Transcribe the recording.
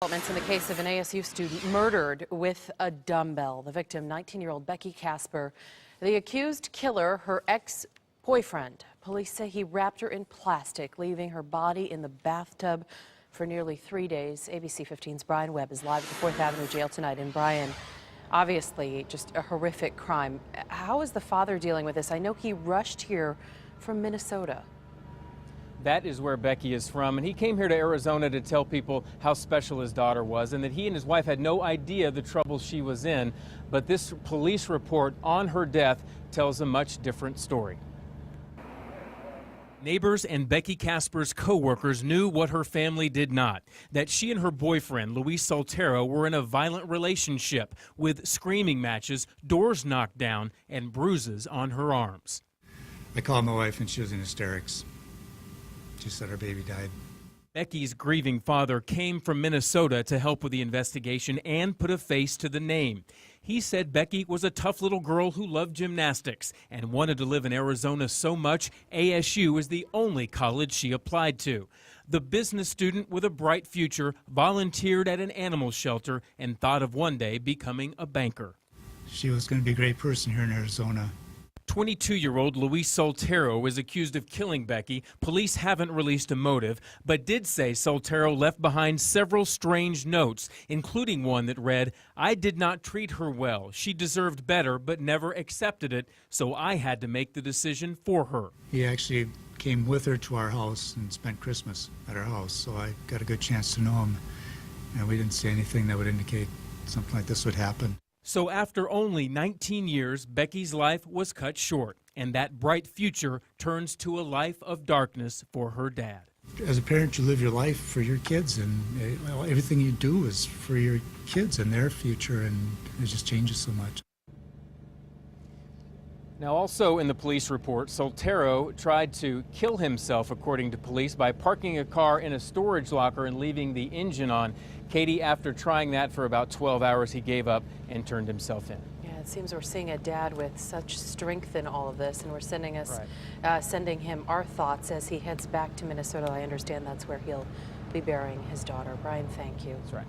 Developments in the case of an ASU student murdered with a dumbbell. The victim, 19-year-old Becky Casper. The accused killer, her ex-boyfriend. Police say he wrapped her in plastic, leaving her body in the bathtub for nearly 3 days. ABC 15's Brian Webb is live at the 4th Avenue jail tonight. And Brian, obviously just a horrific crime. How is the father dealing with this? I know he rushed here from Minnesota. That is where Becky is from, and he came here to Arizona to tell people how special his daughter was and that he and his wife had no idea the trouble she was in. But this police report on her death tells a much different story. Neighbors and Becky Casper's co-workers knew what her family did not, that she and her boyfriend, Luis Soltero, were in a violent relationship with screaming matches, doors knocked down, and bruises on her arms. I called my wife and she was in hysterics. She said her baby died. Becky's grieving father came from Minnesota to help with the investigation and put a face to the name. He said Becky was a tough little girl who loved gymnastics and wanted to live in Arizona so much ASU is the only college she applied to. The business student with a bright future volunteered at an animal shelter and thought of one day becoming a banker. She was going to be a great person here in Arizona. 22-year-old Luis Soltero is accused of killing Becky. Police haven't released a motive, but did say Soltero left behind several strange notes, including one that read, "I did not treat her well. She deserved better, but never accepted it, so I had to make the decision for her." He actually came with her to our house and spent Christmas at our house, so I got a good chance to know him. And we didn't see anything that would indicate something like this would happen. So after only 19 years, Becky's life was cut short, and that bright future turns to a life of darkness for her dad. As a parent, you live your life for your kids, and everything you do is for your kids and their future, and it just changes so much. Now, also in the police report, Soltero tried to kill himself, according to police, by parking a car in a storage locker and leaving the engine on. Katie, after trying that for about 12 hours, he gave up and turned himself in. Yeah, it seems we're seeing a dad with such strength in all of this, and we're sending him our thoughts as he heads back to Minnesota. I understand that's where he'll be burying his daughter. Brian, thank you. That's right.